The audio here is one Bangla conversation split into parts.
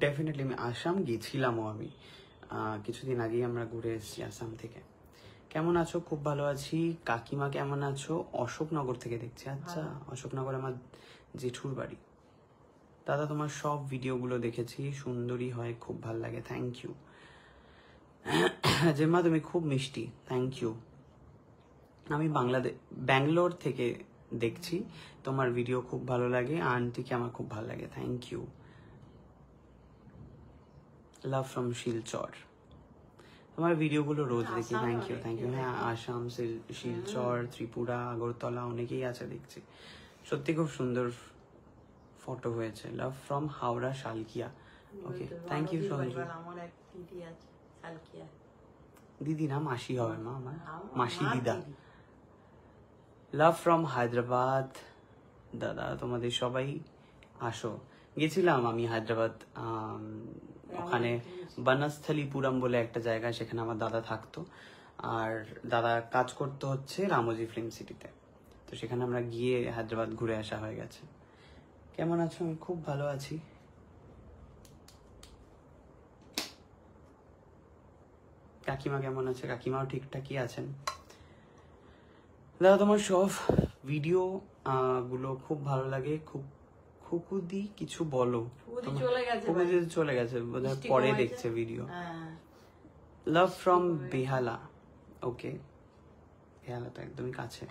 ডেফিনেটলি আমি আসাম গেছিলামও। আমি কিছুদিন আগেই আমরা ঘুরে এসেছি আসাম থেকে। কেমন আছো? খুব ভালো আছি। কাকিমা কেমন আছো? অশোকনগর থেকে দেখছি। আচ্ছা, অশোকনগর আমার জেঠুর বাড়ি। দাদা তোমার সব ভিডিওগুলো দেখেছি, সুন্দরী হয়, খুব ভাল লাগে। থ্যাংক ইউ জেম্মা, তুমি খুব মিষ্টি। Thank you. আমি ব্যাঙ্গালোর থেকে দেখছি, তোমার ভিডিও খুব ভালো লাগে, আন্টিকে আমার খুব ভালো লাগে। Thank you. Love from Silchar. তোমার ভিডিওগুলো রোজ দেখি। Thank you thank you. হ্যাঁ, আসাম, শিলচর, ত্রিপুরা, আগরতলা অনেকেই আছে দেখছি। সত্যি খুব সুন্দর ফটো হয়েছে। Love from Howrah Salkia. Okay, thank you Sanju. দিদি না, মাসি হবে মা আমার, মাসি দিদা। Love from Hyderabad. দাদা তোমাদের সবাই আসো। গেছিলাম আমি হায়দ্রাবাদ, ওখানে বনস্থলীপুরম বলে একটা জায়গা, সেখানে আমার দাদা থাকতো। আর দাদা কাজ করতে হচ্ছে রামোজি ফিল্ম সিটিতে, তো সেখানে আমরা গিয়ে হায়দ্রাবাদ ঘুরে আসা হয়ে গেছে। কেমন আছো? আমি খুব ভালো আছি। কাকিমা কেমন আছে? কাকিমাও ঠিকঠাকই আছেন। দাদা তোমার সব ভিডিও গুলো খুব ভালো লাগে। খুব খুকুদি কিছু বলো। খুকুদি চলে গেছে বোধহয়, পরে দেখছে ভিডিও। লাভ ফ্রম বেহালা। ওকে, বেহালা তো একদমই কাছে।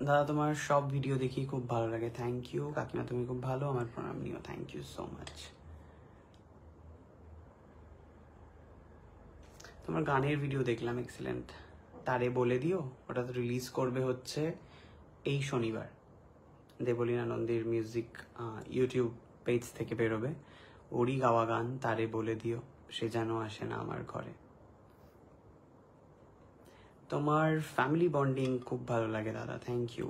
দাদা তোমার সব ভিডিও দেখি, খুব ভালো লাগে। থ্যাংক ইউ কাকিমা, তুমি খুব ভালো, আমার প্রণাম নিও। Thank you so much. তোমার গানের ভিডিও দেখলাম, এক্সিলেন্ট। তারে বলে দিও, ওটা তো রিলিজ করবে হচ্ছে এই শনিবার। দেবলীনা নন্দীর মিউজিক ইউটিউব পেজ থেকে বেরোবে। ওরই গাওয়া গান, তারে বলে দিও, সে যেন আসে না আমার ঘরে। তোমার ফ্যামিলি বন্ডিং খুব ভালো লাগে দাদা। Thank you.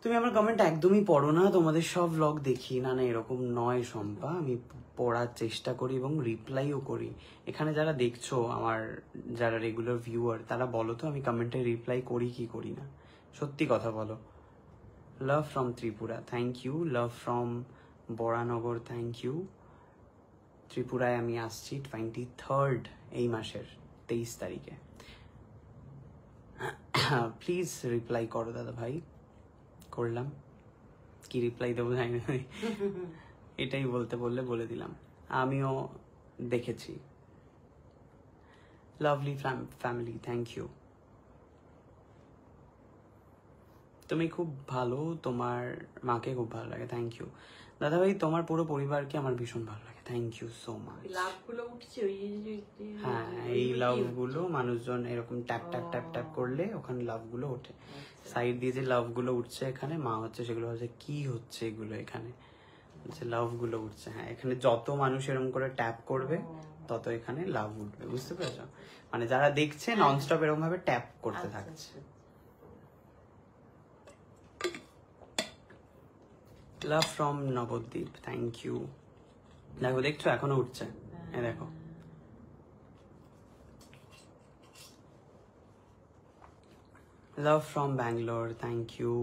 তুমি আমার কমেন্ট একদমই পড়ো না, তোমাদের সব ব্লগ দেখি। না না, এরকম নয় শম্পা, আমি পড়ার চেষ্টা করি এবং রিপ্লাইও করি। এখানে যারা দেখছো, আমার যারা রেগুলার ভিউয়ার, তারা বলো তো আমি কমেন্টে রিপ্লাই করি কি করি না, সত্যি কথা বলো। Love from Tripura. Thank you. Love from Baranagar. Thank you. ত্রিপুরায় আমি আসছি 23rd এই মাসের 23 তারিখে। প্লিজ রিপ্লাই করো দাদা ভাই। করলাম, কি রিপ্লাই দেবো জানি না, এটাই বলতে বললে বলে দিলাম। আমিও দেখেছি। Lovely family. Thank you. তুমি খুব ভালো, তোমার মাকে খুব ভালো লাগে। থ্যাংক ইউ দাদা ভাই। তোমার পুরো পরিবারকে আমার ভীষণ ভালো লাগে। Thank you so much. হ্যাঁ, এই লাভ গুলো মানুষজন এরকম ট্যাপ ট্যাপ ট্যাপ ট্যাপ করলে ওখানে লাভ গুলো ওঠে। সাইড দিয়ে যে লাভ গুলো উঠছে এখানে, মা হচ্ছে সেগুলো হচ্ছে কি হচ্ছে এগুলো, এখানে হচ্ছে লাভ গুলো উঠছে। হ্যাঁ, এখানে যত মানুষ এরকম করে ট্যাপ করবে তত এখানে লাভ উঠবে, বুঝতে পেরেছো? মানে যারা দেখছে ননস্টপ এরকম ভাবে ট্যাপ করতে থাকছে। Love from Nabadwip. Thank you. দেখো, দেখছো এখনো উঠছে, দেখো। Love from Bangalore. Thank you.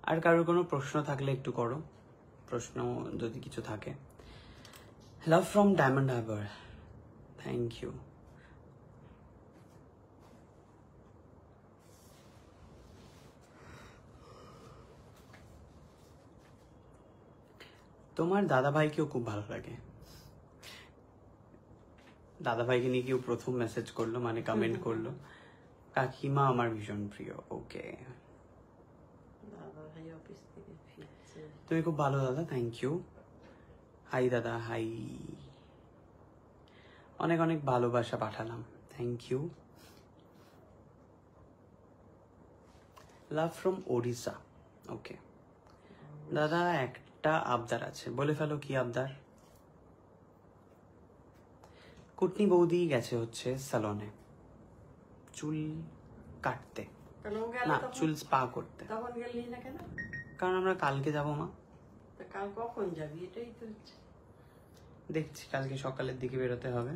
আর কারোর কোনো প্রশ্ন থাকলে একটু করো, প্রশ্ন যদি কিছু থাকে। Love from Diamond Harbour. Thank you. তোমার দাদা ভাইকেও খুব ভালো লাগে। দাদা ভাইকে নিয়ে কেউ প্রথম মেসেজ করলো, মানে কমেন্ট করলো। কাকিমা আমার ভীষণ প্রিয়। ওকে, তুমি খুব ভালো দাদা। Thank you. হাই দাদা, হাই। অনেক অনেক ভালোবাসা পাঠালাম। Thank you. Love from Odisha. Okay দাদা, একটা আবদার আছে, বলে ফেলো। কি আবদার? কুটনি বৌদি গেছে হচ্ছে স্যালনে চুল কাটতে, না চুল স্পা করতে। তখন গেলি না কেন? কারণ আমরা কালকে যাবো মা। কাল কখন যাবি? এটাই তো দেখছি, কালকে সকালের দিকে বেরোতে হবে,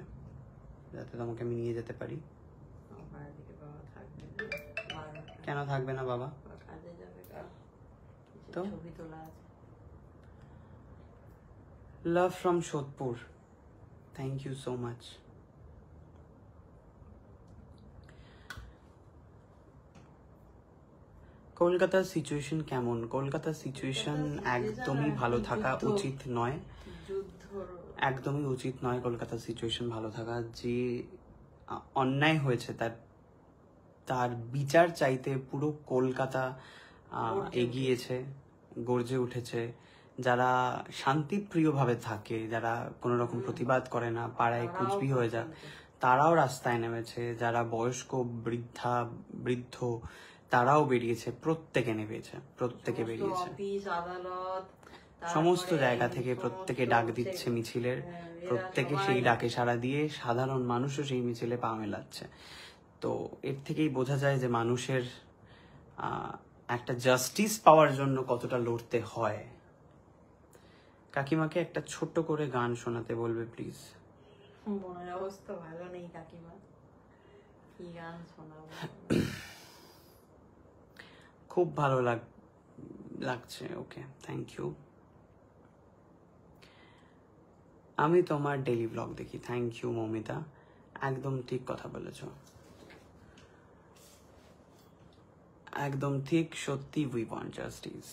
যাতে তোমাকে আমি নিয়ে যেতে পারি। কেন থাকবে না বাবা? কাজে যাবে তো? ছবি তোলা আছে। Love from Sodepur, thank you so much. কলকাতার সিচুয়েশন কেমন? কলকাতার সিচুয়েশন একদমই ভালো থাকা উচিত নয়, যুদ্ধর একদমই উচিত নয় কলকাতার সিচুয়েশন ভালো থাকা। যে অন্যায় হয়েছে তার তার বিচার চাইতে পুরো কলকাতা এগিয়েছে, গর্জে উঠেছে। যারা শান্তিপ্রিয়ভাবে থাকে, যারা কোনো রকম প্রতিবাদ করে না, পাড়ায় কুচবি হয়ে যাক, তারাও রাস্তায় নেমেছে। যারা বয়স্ক বৃদ্ধ তারাও বেরিয়েছে, প্রত্যেকে নেমেছে, প্রত্যেকে বেরিয়েছে। অফিস আদালত সমস্ত জায়গা থেকে প্রত্যেকে ডাক দিচ্ছে মিছিলের, প্রত্যেকে সেই ডাকে সাড়া দিয়ে সাধারণ মানুষও সেই মিছিলে পা মেলাচ্ছে। তো এর থেকেই বোঝা যায় যে মানুষের একটা জাস্টিস পাওয়ার জন্য কতটা লড়তে হয়। কাকিমাকে একটা ছোট্ট করে গান শোনাতে বলবে প্লিজ। মনের অবস্থা ভালো নেই কাকিমা, কি গান শোনাবো? খুব ভালো লাগছে, ওকে, থ্যাংক ইউ। আমি তোমার ডেইলি ব্লগ দেখি, থ্যাংক ইউ মমিতা, একদম ঠিক কথা বলেছ, একদম ঠিক, সত্যি উই ওয়ান্ট জাস্টিস।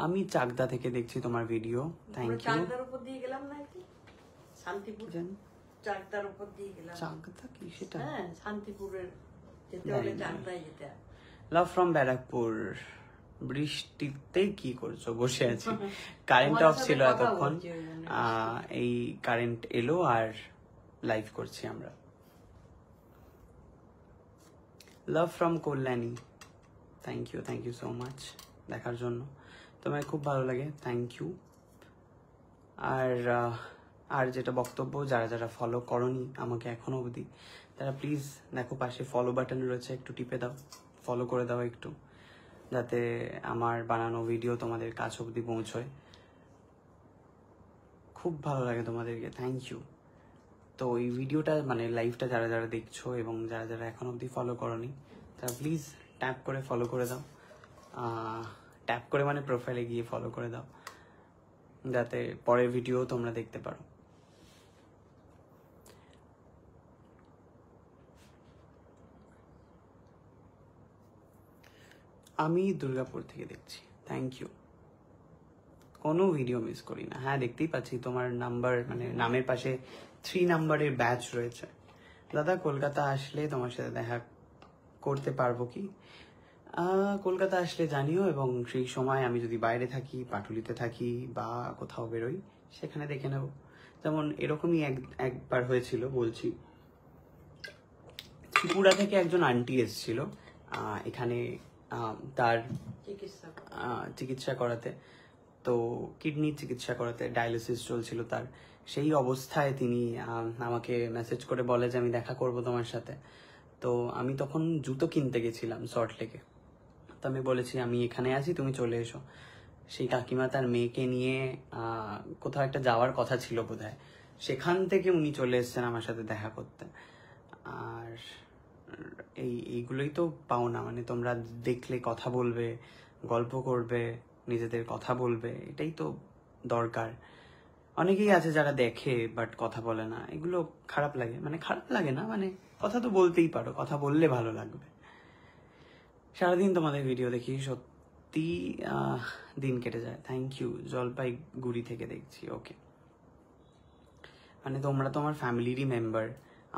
আমি চাকদা থেকে দেখছি তোমার ভিডিও, থ্যাংক ইউ। চাকদার উপর দিয়ে গেলাম না একটু, শান্তিপুর চাকদার উপর দিয়ে গেলাম। চাকদা কি সেটা? হ্যাঁ, শান্তিপুরের যেতে হলে চাকদায় যেতে হয়। লাভ ফ্রম ব্যারাকপুর, বৃষ্টিতে কি করছো? বসে আছি, কারেন্ট অফ ছিল এতক্ষণ, এই কারেন্ট এলো আর লাইভ করছি আমরা। Love from Kalyani, thank you so much দেখার জন্য, তোমায় খুব ভালো লাগে, থ্যাংক ইউ। আর যেটা বক্তব্য, যারা যারা ফলো করনি আমাকে এখনো অবধি, তারা প্লিজ দেখো পাশে ফলো বাটন রয়েছে, একটু টিপে দাও, ফলো করে দাও একটু, যাতে আমার বানানো ভিডিও তোমাদের কাছ অবধি পৌঁছয়। খুব ভালো লাগে তোমাদেরকে, থ্যাংক ইউ। তো এই ভিডিওটা মানে লাইভটা যারা যারা দেখছো এবং যারা যারা এখন অবধি ফলো করনি, তারা প্লিজ ট্যাপ করে ফলো করে দাও। ট্যাপ করে মানে প্রোফাইলে গিয়ে ফলো করে দাও, যাতে পরের ভিডিও তোমরা দেখতে পারো। আমি দুর্গাপুর থেকে দেখছি, থ্যাংক ইউ। কোনো ভিডিও মিস করি না। হ্যাঁ, দেখতেই পাচ্ছি তোমার নাম্বার, মানে নামের পাশে 3 নাম্বারের ব্যাচ রয়েছে। দাদা, কলকাতা আসলে তোমার সাথে দেখা করতে পারবো কি? কলকাতা আসলে জানিও, এবং সেই সময় আমি যদি বাইরে থাকি, পাটুলিতে থাকি বা কোথাও বেরোই, সেখানে দেখে নেব। যেমন এরকমই একবার হয়েছিল, বলছি, ত্রিপুরা থেকে একজন আন্টি এসেছিল এখানে তার চিকিৎসা করাতে, তো কিডনির চিকিৎসা করাতে, ডায়ালিসিস চলছিল তার। সেই অবস্থায় তিনি আমাকে মেসেজ করে বলে যে আমি দেখা করব তোমার সাথে। তো আমি তখন জুতো কিনতে গেছিলাম সল্টলেকে, তো আমি বলেছি আমি এখানে আছি, তুমি চলে এসো। সেই কাকিমা তার মেয়েকে নিয়ে কোথাও একটা যাওয়ার কথা ছিল বোধহয়, সেখান থেকে উনি চলে এসেছেন আমার সাথে দেখা করতে। আর এইগুলোই তো পাও না, মানে তোমরা দেখলে কথা বলবে, গল্প করবে, নিজেদের কথা বলবে, এটাই তো দরকার। অনেকেই আছে যারা দেখে বাট কথা বলে না, এগুলো খারাপ লাগে, মানে খারাপ লাগে না, মানে কথা তো বলতেই পারো, কথা বললে ভালো লাগবে। সারাদিন তোমাদের ভিডিও দেখি, সত্যি দিন কেটে যায়, থ্যাংক ইউ। জলপাইগুড়ি থেকে দেখছি, ওকে। মানে তোমরা তো আমার ফ্যামিলিরই মেম্বার,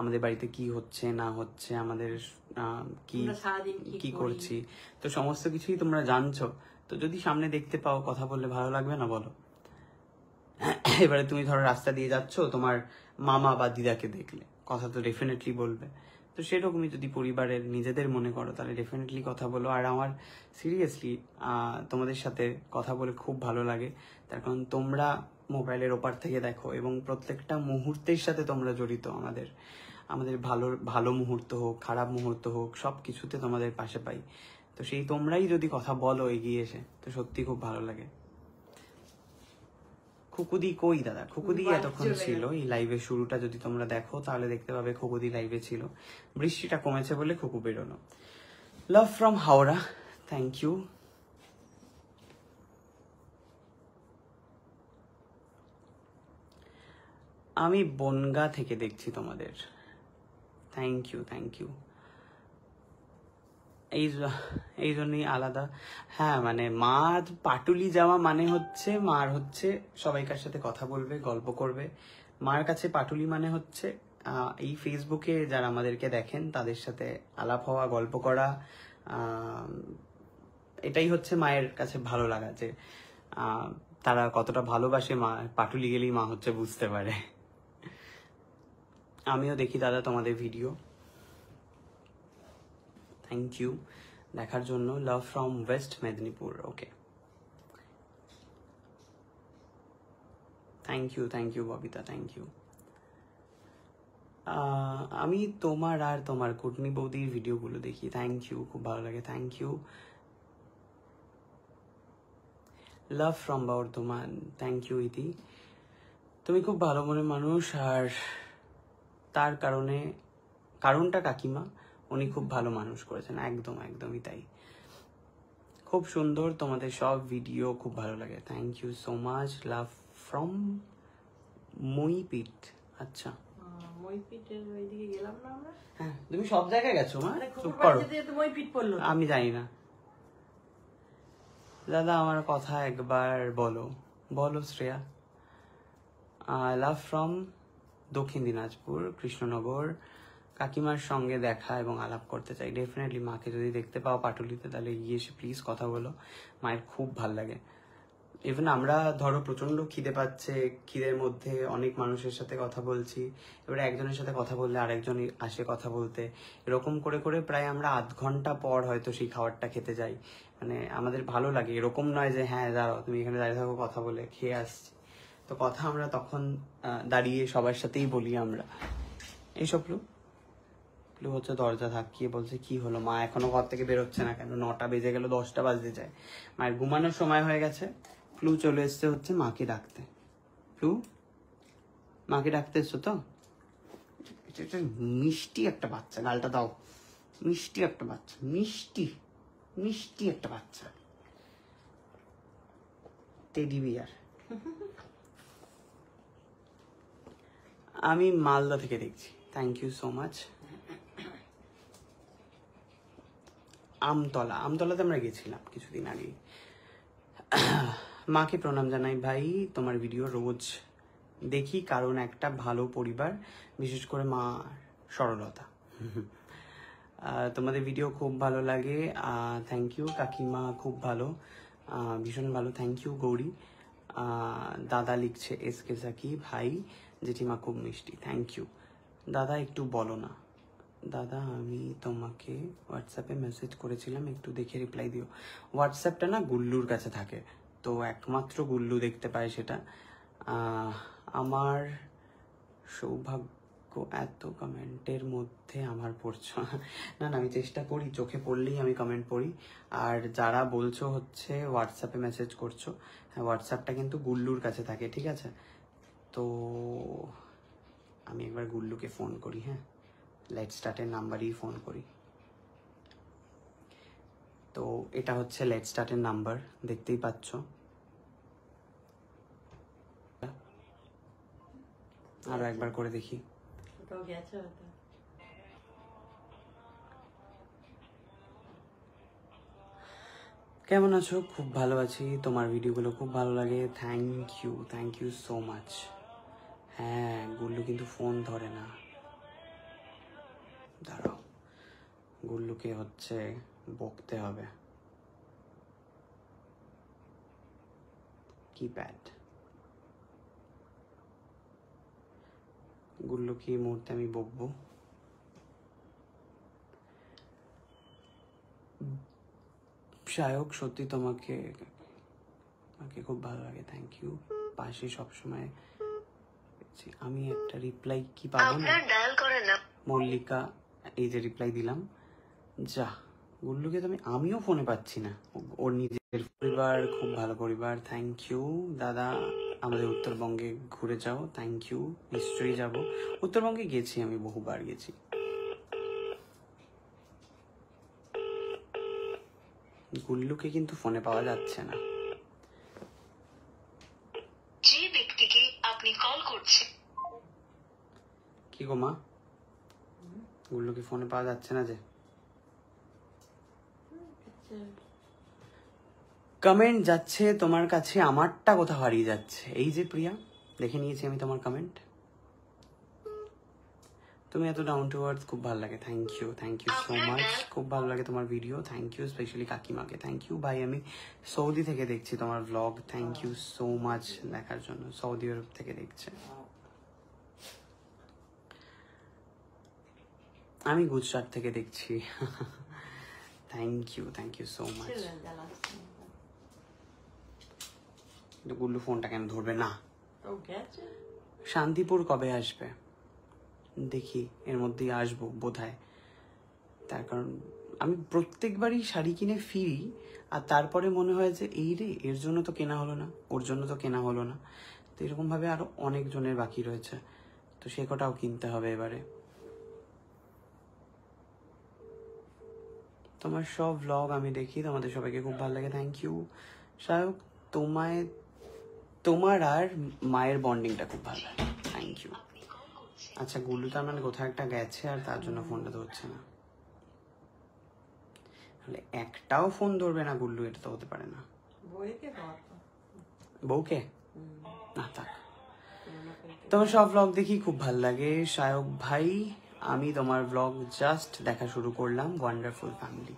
আমাদের বাড়িতে কি হচ্ছে না হচ্ছে, আমাদের কি করছি, তো সমস্ত কিছুই তোমরা জানছো। তো যদি সামনে দেখতে পাও, কথা বললে ভালো লাগবে না বলো? এবারে তুমি ধরো রাস্তা দিয়ে যাচ্ছ, তোমার মামা বা দিদাকে দেখলে কথা তো ডেফিনেটলি বলবে। তো সেরকমই যদি পরিবারের নিজেদের মনে করো, তাহলে ডেফিনেটলি কথা বলো। আর আমার সিরিয়াসলি তোমাদের সাথে কথা বলে খুব ভালো লাগে, তার কারণ তোমরা মোবাইলের ওপার থেকে দেখো এবং প্রত্যেকটা মুহূর্তের সাথে তোমরা জড়িত। আমাদের ভালো মুহূর্ত হোক, খারাপ মুহূর্ত হোক, সব কিছুতে তোমাদের পাশে পাই। তো সেই তোমরাই যদি কথা বলো এগিয়ে এসে, তো সত্যি খুব ভালো লাগে। খুকুদি কই দাদা? খুকুদি বাড়ি এতক্ষণ চলে ছিল, গেল। এই লাইভের শুরুটা যদি তোমরা দেখো তাহলে দেখতে পাবে খুকুদি লাইভে ছিল। বৃষ্টিটা কমেছে বলে খুকু বেরোনো। Love from Howrah, thank you. আমি বনগা থেকে দেখছি তোমাদের, থ্যাংক ইউ থ্যাংক ইউ। এই জন্যই আলাদা। হ্যাঁ মানে মার পাটুলি যাওয়া মানে হচ্ছে মার হচ্ছে সবাইকার সাথে কথা বলবে, গল্প করবে। মার কাছে পাটুলি মানে হচ্ছে এই ফেসবুকে যারা আমাদেরকে দেখেন তাদের সাথে আলাপ হওয়া, গল্প করা। এটাই হচ্ছে মায়ের কাছে ভালো লাগা, যে তারা কতটা ভালোবাসে। মা পাটুলি গেলেই মা হচ্ছে বুঝতে পারে। আমিও দেখি দাদা তোমাদের ভিডিও, থ্যাংক ইউ দেখার জন্য। Love from West Midnapore, okay, thank you Babita, thank you. আমি তোমার আর তোমার কুটনি বৌদির ভিডিওগুলো দেখি, থ্যাংক ইউ, খুব ভালো লাগে, thank you. Love from Bardhaman, thank you Iti. তুমি খুব ভালো মনের মানুষ, আর তার কারণটা কাকিমা, উনি খুব ভালো মানুষ করেছেন, একদম একদমই তাই। খুব সুন্দর তোমাদের সব ভিডিও, খুব ভালো লাগে, thank you so much. Love from Maipith, আচ্ছা মইপিটের ওইদিকে গেলাম না আমরা? হ্যাঁ, তুমি সব জায়গায় গেছো মা, আরে চুপ খুকুর করো, বাড়িতে যেতে মইপিট পড়লো না। আমি জানি না। দাদা আমার কথা একবার বলো, বলো শ্রেয়া। লাভ ফ্রম দক্ষিণ দিনাজপুর, কৃষ্ণনগর। কাকিমার সঙ্গে দেখা এবং আলাপ করতে চাই। ডেফিনেটলি মাকে যদি দেখতে পাও পাটুলিতে তাহলে গিয়ে এসে প্লিজ কথা বলো, মায়ের খুব ভাল লাগে। ইভেন আমরা ধরো প্রচন্ড খিদে পাচ্ছে, খিদের মধ্যে অনেক মানুষের সাথে কথা বলছি, এবারে একজনের সাথে কথা বললে আরেকজন আসে কথা বলতে, এরকম করে করে প্রায় আমরা আধ ঘন্টা পর হয়তো সেই খাবারটা খেতে যাই। মানে আমাদের ভালো লাগে, এরকম নয় যে হ্যাঁ দাঁড়াও তুমি এখানে দাঁড়িয়ে থাকো কথা বলে খেয়ে আসছি। তো কথা আমরা তখন দাঁড়িয়ে সবার সাথেই বলি আমরা। এইসব প্লু হচ্ছে দরজা ধাক্কিয়ে বলছে কি হলো মা এখনো ঘর থেকে বেরোচ্ছে না কেন? 9টা বেজে গেল, 10টা বাজতে যায়, মায়ের ঘুমানোর সময় হয়ে গেছে। প্লু চলে এসছে হচ্ছে মাকে ডাকতে। প্লু মাকে ডাকতে এসছো তো? এটা একটা মিষ্টি একটা বাচ্চা, গালটা দাও, মিষ্টি একটা বাচ্চা, মিষ্টি মিষ্টি একটা বাচ্চা, টেডি বিয়ার। আমি মালদা থেকে দেখছি, থ্যাংক ইউ সো মাচ। আমতলাতে আমরা গেছিলাম কিছুদিন আগে। মাকে প্রণাম জানাই ভাই, তোমার ভিডিও রোজ দেখি, কারণ একটা ভালো পরিবার, বিশেষ করে মা সরলতা। তোমাদের ভিডিও খুব ভালো লাগে, থ্যাংক ইউ। কাকিমা খুব ভালো, ভীষণ ভালো, থ্যাংক ইউ গৌরী। দাদা লিখছে এসকে সাকি, ভাই জেঠিমা খুব মিষ্টি, থ্যাংক ইউ। দাদা একটু বলো না। দাদা আমি তোমাকে হোয়াটসঅ্যাপে মেসেজ করেছিলাম, একটু দেখে রিপ্লাই দিও। হোয়াটসঅ্যাপটা না গুল্লুর কাছে থাকে, তো একমাত্র গুল্লু দেখতে পায় সেটা। আমার সৌভাগ্য এত কমেন্টের মধ্যে আমার পড়ছো না। না আমি চেষ্টা করি, চোখে পড়লেই আমি কমেন্ট পড়ি। আর যারা বলছো হচ্ছে হোয়াটসঅ্যাপে মেসেজ করছো, হ্যাঁ হোয়াটসঅ্যাপটা কিন্তু গুল্লুর কাছে থাকে, ঠিক আছে? তো আমি একবার গুল্লুকে ফোন করি, হ্যাঁ লেটস স্টার্টের নাম্বারই ফোন করি। তো এটা হচ্ছে লেটস স্টার্টের নাম্বার, দেখতেই পাচ্ছ। আরো একবার করে দেখি। ওটাও গেছে হয়তো। কেমন আছো? খুব ভালো আছি, তোমার ভিডিওগুলো খুব ভালো লাগে, থ্যাংক ইউ সো মাচ। হ্যাঁ গুল্লু কিন্তু ফোন ধরে না, দাঁড়াও গুল্লুকে হচ্ছে বকতে হবে। কিপ্যাড গুল্লুকে এই মুহূর্তে আমি বকবো। সায়ক সত্যি তোমাকে খুব ভালো লাগে, থ্যাংক ইউ। পাশে সবসময় আমি একটা রিপ্লাই কি পাবো না? মল্লিকা এই যে রিপ্লাই দিলাম, যা গুল্লুকে তো আমিও ফোনে পাচ্ছি না। ওর নিজের পরিবার খুব ভালো পরিবার, থ্যাংক ইউ দাদা। আমাদের উত্তরবঙ্গে ঘুরে যাও, থ্যাংক ইউ। নিশ্চয়ই যাব, উত্তরবঙ্গে গেছি আমি, বহুবার গেছি। গুল্লুকে কিন্তু ফোনে পাওয়া যাচ্ছে না। যে ব্যক্তিকে আপনি কল করছেন। কি গো মা, গুল্লুকে ফোনে পাওয়া যাচ্ছে না যে? কমেন্ট যাচ্ছে তোমার কাছে, আমারটা কোথাও হারিয়ে যাচ্ছে। এই যে প্রিয়া, দেখে নিয়েছি আমি তোমার কমেন্ট। তুমি এত ডাউন টু আর্থ, খুব ভালো লাগে, থ্যাংক ইউ সো মাচ। খুব ভালো লাগে তোমার ভিডিও, থ্যাংক ইউ। স্পেশালি কাকিমাকে থ্যাংক ইউ। ভাই আমি সৌদি থেকে দেখছি তোমার blog, thank you so much দেখার জন্য। সৌদি আরব থেকে দেখছে। আমি গুজরাট থেকে দেখছি। Thank you so much. Gullu ফোনটা কেন ধরবে না? শান্তিপুর কবে আসবে? দেখি এর মধ্যেই আসবো বোধহয়। তার কারণ আমি প্রত্যেকবারই শাড়ি কিনে ফিরি, আর তারপরে মনে হয় যে এই রে, এর জন্য তো কেনা হলো না, ওর জন্য তো কেনা হলো না। তো এরকম ভাবে আরো অনেক জনের বাকি রয়েছে, তো সে কটাও কিনতে হবে এবারে। তোমার সব ভ্লগ আমি দেখি, তোমাদের সবাইকে খুব ভালো লাগে, থ্যাংক ইউ। সায়ক, তোমার আর মায়ের বন্ডিংটা খুব ভালো লাগে, থ্যাংক ইউ। আচ্ছা, গুল্লু তার মানে কোথাও একটা গেছে আর তার জন্য ফোনটা ধরছে না। তাহলে একটাও ফোন ধরবে না গুল্লু, এটা তো হতে পারে না। বউকে না থাক। তোমার সব ব্লগ দেখি, খুব ভাল লাগে সায়ক ভাই। আমি তোমার ব্লগ জাস্ট দেখা শুরু করলাম, ওয়ান্ডারফুল ফ্যামিলি।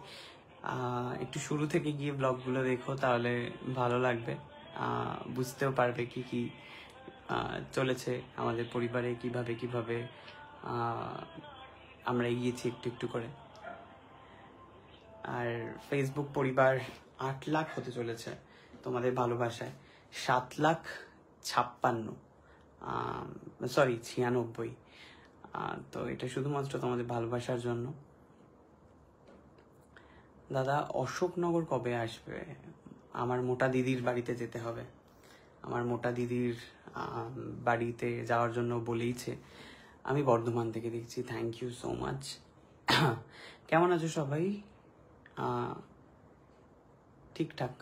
একটু শুরু থেকে গিয়ে ব্লগগুলো দেখো, তাহলে ভালো লাগবে, বুঝতেও পারবে কি কি চলেছে আমাদের পরিবারে, কিভাবে কিভাবে আমরা এগিয়েছি একটু একটু করে। আর ফেসবুক পরিবার 8 লাখ হতে চলেছে তোমাদের ভালোবাসায়। 7,56,96। তো এটা শুধুমাত্র তোমাদের ভালোবাসার জন্য। দাদা, অশোকনগর কবে আসবে? আমার মোটা দিদির বাড়িতে যেতে হবে। আমার মোটা দিদির বাড়িতে যাওয়ার জন্য বলেইছে। আমি বর্ধমান থেকে দেখছি, থ্যাংক ইউ সো মাচ। কেমন আছো সবাই? ঠিকঠাক।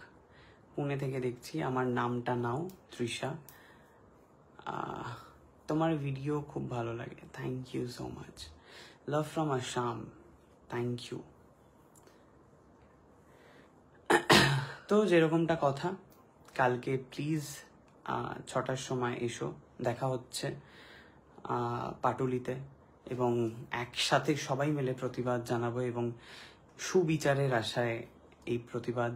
পুনে থেকে দেখছি। আমার নামটা নাও, তৃষা। তোমার ভিডিও খুব ভালো লাগে, thank you so much. Love from Assam, thank you. তো যেরকমটা কথা, কালকে প্লিজ 6টার সময় এসো, দেখা হচ্ছে পাটুলিতে, এবং একসাথে সবাই মিলে প্রতিবাদ জানাবো, এবং সুবিচারের আশায় এই প্রতিবাদ,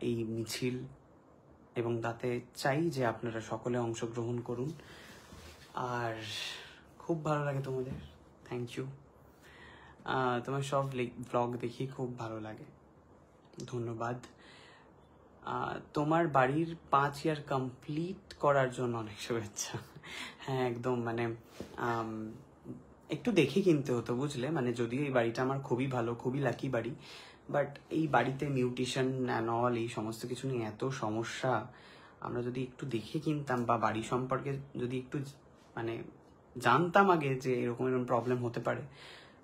এই মিছিল, এবং তাতে চাই যে আপনারা সকলে অংশগ্রহণ করুন। আর খুব ভালো লাগে তোমাদের, থ্যাংক ইউ। তোমার সব ব্লগ দেখি খুব ভালো লাগে, ধন্যবাদ। তোমার বাড়ির 5 ইয়ার কমপ্লিট করার জন্য অনেক শুভেচ্ছা। হ্যাঁ একদম, মানে একটু দেখে কিনতে হতো বুঝলে, মানে যদিও এই বাড়িটা আমার খুবই ভালো, খুবই লাকি বাড়ি, বাট এই বাড়িতে মিউটেশন অ্যান্ড অল, এই সমস্ত কিছু নিয়ে এত সমস্যা। আমরা যদি একটু দেখে কিনতাম, বা বাড়ি সম্পর্কে যদি একটু মানে জানতাম আগে যে এরকম এরকম প্রবলেম হতে পারে।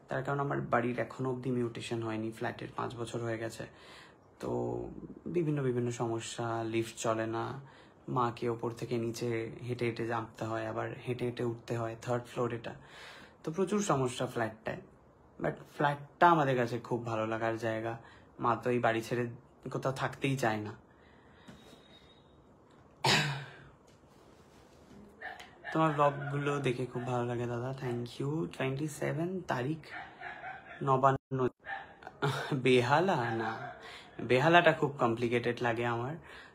তার কারণ আমার বাড়ির এখনো অবধি মিউটেশন হয়নি, ফ্ল্যাটের 5 বছর হয়ে গেছে। তো বিভিন্ন বিভিন্ন সমস্যা, লিফট চলে না, মাকে ওপর থেকে নিচে হেঁটে হেঁটে নামতে হয়, আবার হেঁটে হেঁটে উঠতে হয়, 3rd ফ্লোর এটা। তো প্রচুর সমস্যা ফ্ল্যাটটায়, বাট ফ্ল্যাটটা আমাদের কাছে খুব ভালো লাগার জায়গা। মা তো এই বাড়ি ছেড়ে কোথাও থাকতেই চায় না। তোমার ব্লগগুলো দেখে খুব ভালো লাগে দাদা, থ্যাংক ইউ। 27 তারিখ নবান্ন। বেহালা না, বেহালাটা খুব কমপ্লিকেটেড লাগে আমার,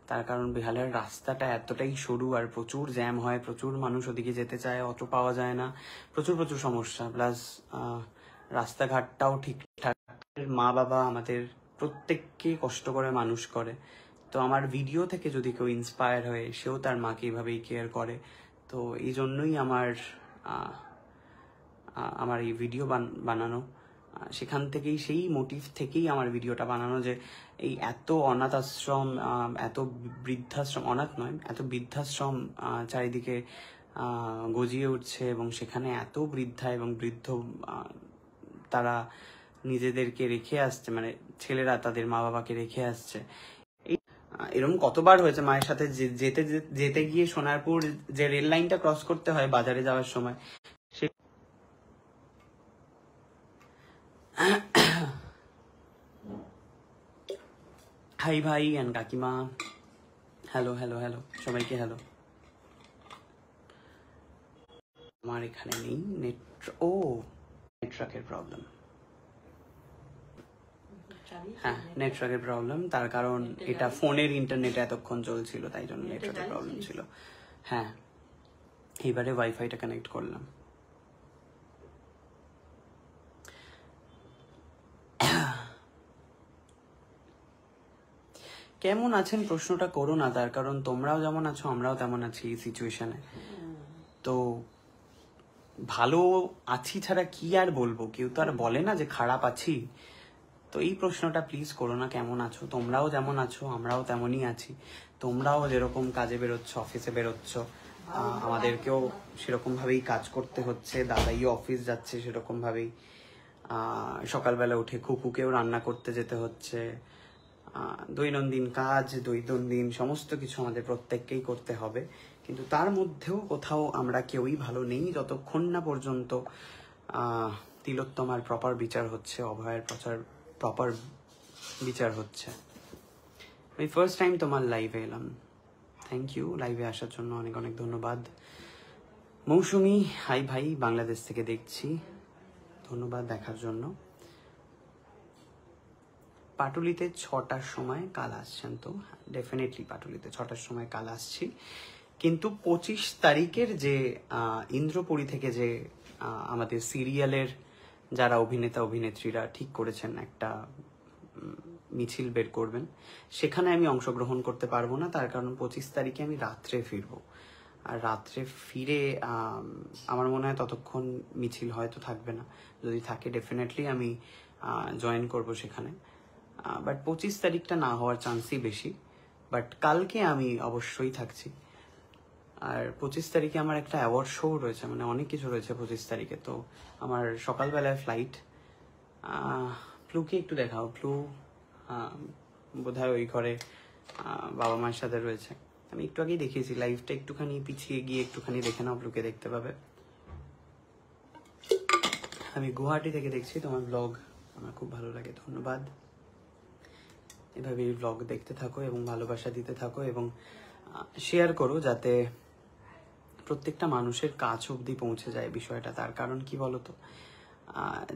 তার কারণ বেহালার রাস্তাটা এতটাই সরু, আর প্রচুর জ্যাম হয়, প্রচুর মানুষ ওদিকে যেতে চায়, অটো পাওয়া যায় না, প্রচুর প্রচুর সমস্যা। প্লাস রাস্তাঘাটটাও ঠিকঠাক। মা বাবা আমাদের প্রত্যেককে কষ্ট করে মানুষ করে, তো আমার ভিডিও থেকে যদি কেউ ইন্সপায়ার হয়ে, সেও তার মাকে এইভাবেই কেয়ার করে। তো এই জন্যই আমার এই ভিডিও বানানো। সেখান থেকেই, সেই মোটিভ থেকেই আমার ভিডিওটা বানানো, যে এই এত অনাথ আশ্রম, এত বৃদ্ধাশ্রম, অনাথ নয়, এত বৃদ্ধাশ্রম চারিদিকে গজিয়ে উঠছে, এবং সেখানে এত বৃদ্ধা এবং বৃদ্ধ তারা নিজেদেরকে রেখে আসছে, মানে ছেলেরা তাদের মা বাবাকে রেখে আসছে। এরকম কতবার হয়েছে মায়ের সাথে, যেতে যেতে গিয়ে সোনারপুর যে রেল লাইনটা ক্রস করতে হয় বাজারে যাওয়ার সময়, সে হাই ভাই অ্যান্ড কাকিমা, হ্যালো হ্যালো হ্যালো সবাইকে হ্যালো। আমার এখানে নেই নেট, ও নেটওয়ার্কের প্রবলেম, হ্যাঁ নেটওয়ার্কের প্রবলেম, তার কারণ এটা ফোনের ইন্টারনেটে এতক্ষণ চলছিল, তাই জন্য নেটওয়ার্কের প্রবলেম ছিল। হ্যাঁ, এবারে ওয়াইফাইটা কানেক্ট করলাম। কেমন আছেন প্রশ্নটা করো না, তার কারণ তোমরাও যেমন আছো আমরাও তেমন আছি এই সিচুয়েশনে। তো ভালো আছি ছাড়া কি আর বলবো, কেউ তো আর বলে না যে খারাপ আছি। তো এই প্রশ্নটা প্লিজ করো না, কেমন আছো, তোমরাও যেমন আছো আমরাও তেমনই আছি। তোমরাও যেরকম কাজে বেরোচ্ছ, অফিসে বেরোচ্ছ, আমাদেরকেও সেরকম ভাবেই কাজ করতে হচ্ছে, দাদাইও অফিস যাচ্ছে সেরকম ভাবেই, সকালবেলা উঠে খুকুকেও রান্না করতে যেতে হচ্ছে, দৈনন্দিন কাজ, দৈনন্দিন সমস্ত কিছু আমাদের প্রত্যেককেই করতে হবে। কিন্তু তার মধ্যেও কোথাও আমরা কেউই ভালো নেই যতক্ষণ না পর্যন্ত তিলোত্তমার প্রপার বিচার হচ্ছে, অভয়ের প্রপার বিচার হচ্ছে। আমি ফার্স্ট টাইম তোমার লাইভে এলাম, থ্যাংক ইউ লাইভে আসার জন্য, অনেক অনেক ধন্যবাদ। মৌসুমি হাই ভাই, বাংলাদেশ থেকে দেখছি, ধন্যবাদ দেখার জন্য। পাটুলিতে 6টার সময় কাল আসছেন তো? ডেফিনেটলি পাটুলিতে 6টার সময় কাল আসছি, কিন্তু 25 তারিখের যে ইন্দ্রপুরী থেকে যে আমাদের সিরিয়ালের যারা অভিনেতা অভিনেত্রীরা ঠিক করেছেন একটা মিছিল বের করবেন, সেখানে আমি অংশগ্রহণ করতে পারবো না, তার কারণ 25 তারিখে আমি রাত্রে ফিরবো। আর রাত্রে ফিরে আমার মনে হয় ততক্ষণ মিছিল হয়তো থাকবে না, যদি থাকে ডেফিনেটলি আমি জয়েন করব সেখানে। বাট 25 তারিখটা না হওয়ার চান্সই বেশি, বাট কালকে আমি অবশ্যই থাকছি। আর 25 তারিখে আমার একটা অ্যাওয়ার্ড শো রয়েছে, মানে অনেক কিছু রয়েছে 25 তারিখে। তো আমার সকালবেলায় ফ্লাইট, ফ্লুকে একটু দেখাও, ফ্লু বোধহয় ওই ঘরে বাবা মায়ের সাথে রয়েছে। আমি একটু আগেই দেখিয়েছি, লাইভটা একটুখানি পিছিয়ে গিয়ে একটুখানি দেখে নাও, ফ্লুকে দেখতে পাবে। আমি গুয়াহাটি থেকে দেখছি তোমার ব্লগ, আমার খুব ভালো লাগে, ধন্যবাদ। এভাবে এই ব্লগ দেখতে থাকো এবং ভালোবাসা দিতে থাকো এবং শেয়ার করো, যাতে প্রত্যেকটা মানুষের কাছ অবধি পৌঁছে যায় বিষয়টা। তার কারণ কি বলতো,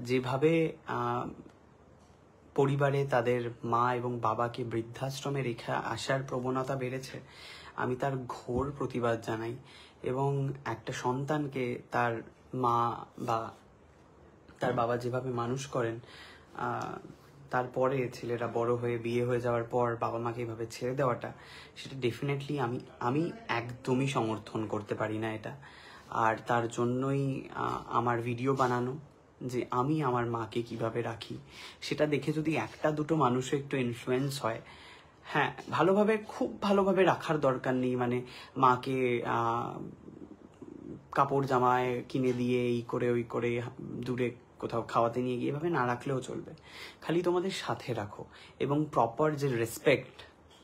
যেভাবে পরিবারে তাদের মা এবং বাবাকে বৃদ্ধাশ্রমে রেখে আসার প্রবণতা বেড়েছে, আমি তার ঘোর প্রতিবাদ জানাই। এবং একটা সন্তানকে তার মা বা তার বাবা যেভাবে মানুষ করেন, তারপরে ছেলেরা বড় হয়ে বিয়ে হয়ে যাওয়ার পর বাবা মাকে এভাবে ছেড়ে দেওয়াটা, সেটা ডেফিনেটলি আমি একদমই সমর্থন করতে পারি না এটা। আর তার জন্যই আমার ভিডিও বানানো, যে আমি আমার মাকে কিভাবে রাখি, সেটা দেখে যদি একটা দুটো মানুষও একটু ইনফ্লুয়েন্স হয়। হ্যাঁ, ভালোভাবে, খুব ভালোভাবে রাখার দরকার নেই, মানে মাকে কাপড় জামায় কিনে দিয়ে এই করে ওই করে দূরে কোথাও খাওয়াতে নিয়ে গিয়ে এভাবে না রাখলেও চলবে। খালি তোমাদের সাথে রাখো এবং প্রপার যে রেসপেক্ট,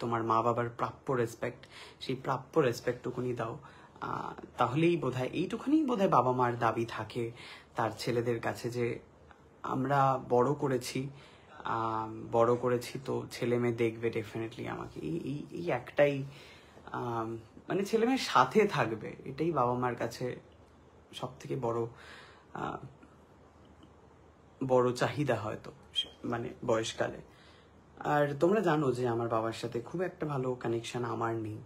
তোমার মা বাবার প্রাপ্য রেসপেক্ট, সেই প্রাপ্য রেসপেক্টটুকুনি দাও। তাহলেই বোধহয় এইটুখানি বোধহয় বাবা মার দাবি থাকে তার ছেলেদের কাছে, যে আমরা বড় করেছি তো ছেলে মেয়ে দেখবে ডেফিনেটলি আমাকে, এই একটাই, মানে ছেলে মেয়ের সাথে থাকবে, এটাই বাবা মার কাছে সব থেকে বড় চাহিদা হয়তো, মানে বয়সকালে। আর তোমরা জানো যে আমার বাবার সাথে খুব একটা ভালো কানেকশন আমার নেই,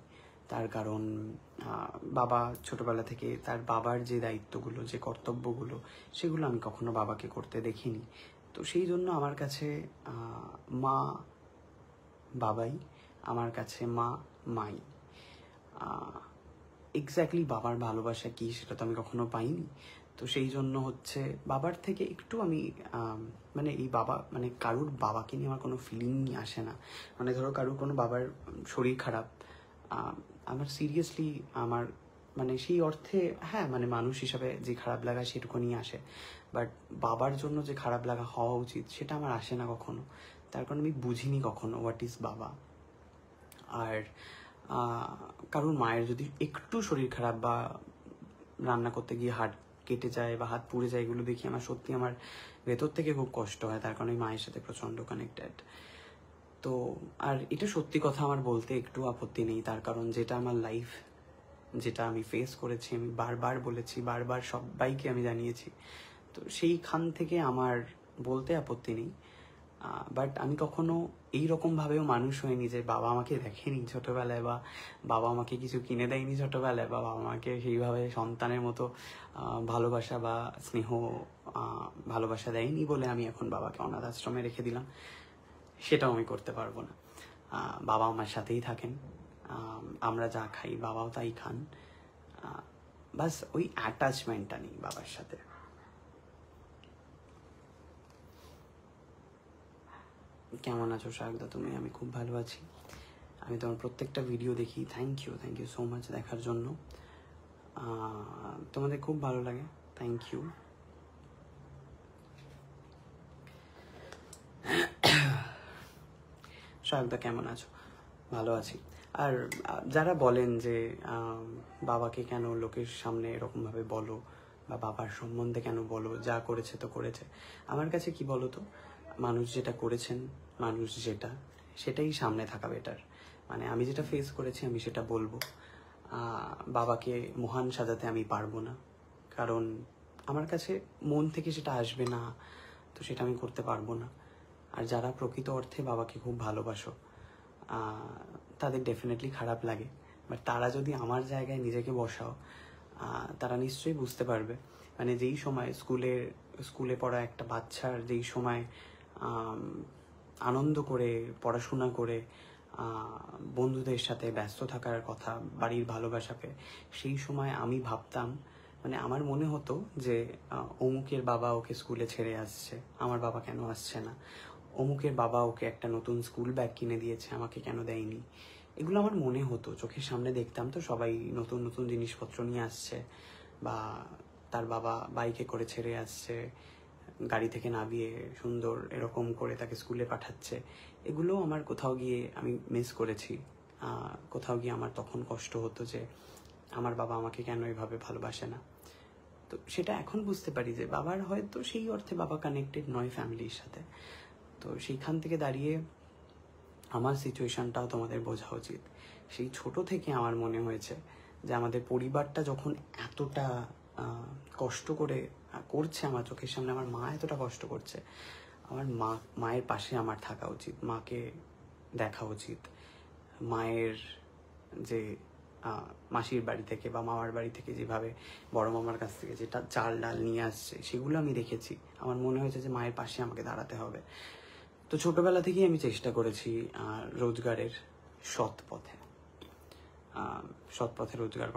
তার কারণ বাবা ছোটবেলা থেকে তার বাবার যে দায়িত্বগুলো, যে কর্তব্যগুলো, সেগুলো আমি কখনো বাবাকে করতে দেখিনি। তো সেই জন্য আমার কাছে মা বাবাই, আমার কাছে মা মাই, এক্স্যাক্টলি বাবার ভালোবাসা কি সেটা তো আমি কখনো পাইনি। তো সেই জন্য হচ্ছে বাবার থেকে একটু আমি মানে এই বাবা মানে কারুর বাবাকে নিয়ে আমার কোনো ফিলিংই আসে না। মানে ধরো কারুর কোনো বাবার শরীর খারাপ, আমার সিরিয়াসলি আমার মানে সেই অর্থে হ্যাঁ মানে মানুষ হিসাবে যে খারাপ লাগা সেটুকুনি আসে, বাট বাবার জন্য যে খারাপ লাগা হওয়া উচিত সেটা আমার আসে না কখনো। তার কারণ আমি বুঝিনি কখনো হোয়াট ইজ বাবা। আর কারোর মায়ের যদি একটু শরীর খারাপ বা রান্না করতে গিয়ে হাত কেটে যায় বা হাত পুড়ে যায়, এগুলো দেখি আমার সত্যি আমার ভেতর থেকে খুব কষ্ট হয়। তার কারণ আমি মায়ের সাথে প্রচণ্ড কানেক্টেড। তো আর এটা সত্যি কথা আমার বলতে একটু আপত্তি নেই, তার কারণ যেটা আমার লাইফ, যেটা আমি ফেস করেছি, আমি বারবার বলেছি, বারবার সবাইকে আমি জানিয়েছি। তো সেইখান থেকে আমার বলতে আপত্তি নেই। বাট আমি কখনো এইরকমভাবেও মানুষ হইনি যে বাবা আমাকে দেখেনি ছোটোবেলায়, বা বাবা আমাকে কিছু কিনে দেয়নি ছোটোবেলায়, বা বাবা আমাকে সেইভাবে সন্তানের মতো ভালোবাসা বা স্নেহ ভালোবাসা দেয়নি বলে আমি এখন বাবাকে অনাথ আশ্রমে রেখে দিলাম। সেটাও আমি করতে পারবো না। বাবা আমার সাথেই থাকেন, আমরা যা খাই বাবাও তাই খান, বাস ওই অ্যাটাচমেন্টটা নেই বাবার সাথে। কেমন আছো শারদা তুমি? আমি খুব ভালো আছি। আমি তোমার প্রত্যেকটা ভিডিও দেখি। থ্যাংক ইউ সো মাচ দেখার জন্য। তোমাদের খুব ভালো লাগে, থ্যাংক ইউ। শারদা কেমন আছো? ভালো আছি। আর যারা বলেন যে বাবাকে কেন লোকের সামনে এরকমভাবে বলো, বা বাবার সম্বন্ধে কেন বলো, যা করেছে তো করেছে, আমার কাছে কি বলো তো, মানুষ যেটা করেছেন, মানুষ যেটা, সেটাই সামনে থাকা বেটার। মানে আমি যেটা ফেস করেছি আমি সেটা বলবো। বাবাকে মহান সাজাতে আমি পারবো না, কারণ আমার কাছে মন থেকে সেটা আসবে না, তো সেটা আমি করতে পারবো না। আর যারা প্রকৃত অর্থে বাবাকে খুব ভালোবাসো তাদের ডেফিনেটলি খারাপ লাগে, বাট তারা যদি আমার জায়গায় নিজেকে বসাও তারা নিশ্চয়ই বুঝতে পারবে। মানে যেই সময় স্কুলে পড়া একটা বাচ্চার যেই সময় আনন্দ করে পড়াশোনা করে বন্ধুদের সাথে ব্যস্ত থাকার কথা, বাড়ির ভালোবাসাকে, সেই সময় আমি ভাবতাম, মানে আমার মনে হতো যে অমুকের বাবা ওকে স্কুলে ছেড়ে আসছে, আমার বাবা কেন আসছে না, অমুকের বাবা ওকে একটা নতুন স্কুল ব্যাগ কিনে দিয়েছে, আমাকে কেন দেয়নি। এগুলো আমার মনে হতো, চোখের সামনে দেখতাম তো সবাই নতুন নতুন জিনিসপত্র নিয়ে আসছে, বা তার বাবা বাইকে করে ছেড়ে আসছে, গাড়ি থেকে নামিয়ে সুন্দর এরকম করে তাকে স্কুলে পাঠাচ্ছে। এগুলো আমার কোথাও গিয়ে আমি মিস করেছি। কোথাও গিয়ে আমার তখন কষ্ট হতো যে আমার বাবা আমাকে কেন এভাবে ভালোবাসে না। তো সেটা এখন বুঝতে পারি যে বাবার হয়তো সেই অর্থে বাবা কানেক্টেড নয় ফ্যামিলির সাথে। তো সেইখান থেকে দাঁড়িয়ে আমার সিচুয়েশনটাও তোমাদের বোঝা উচিত। সেই ছোট থেকে আমার মনে হয়েছে যে আমাদের পরিবারটা যখন এতটা কষ্ট করে করছে, আমার চোখের সামনে আমার মা এতটা কষ্ট করছে, আমার মায়ের পাশে আমার থাকা উচিত, মাকে দেখা উচিত। মায়ের যে মাসির বাড়ি থেকে বা মামার বাড়ি থেকে যেভাবে বড় মামার কাছ থেকে যেটা চাল ডাল নিয়ে আসছে সেগুলো আমি দেখেছি। আমার মনে হয়েছে যে মায়ের পাশে আমাকে দাঁড়াতে হবে। তো ছোটবেলা থেকেই আমি চেষ্টা করেছি রোজগারের সৎ পথে রোজগার করার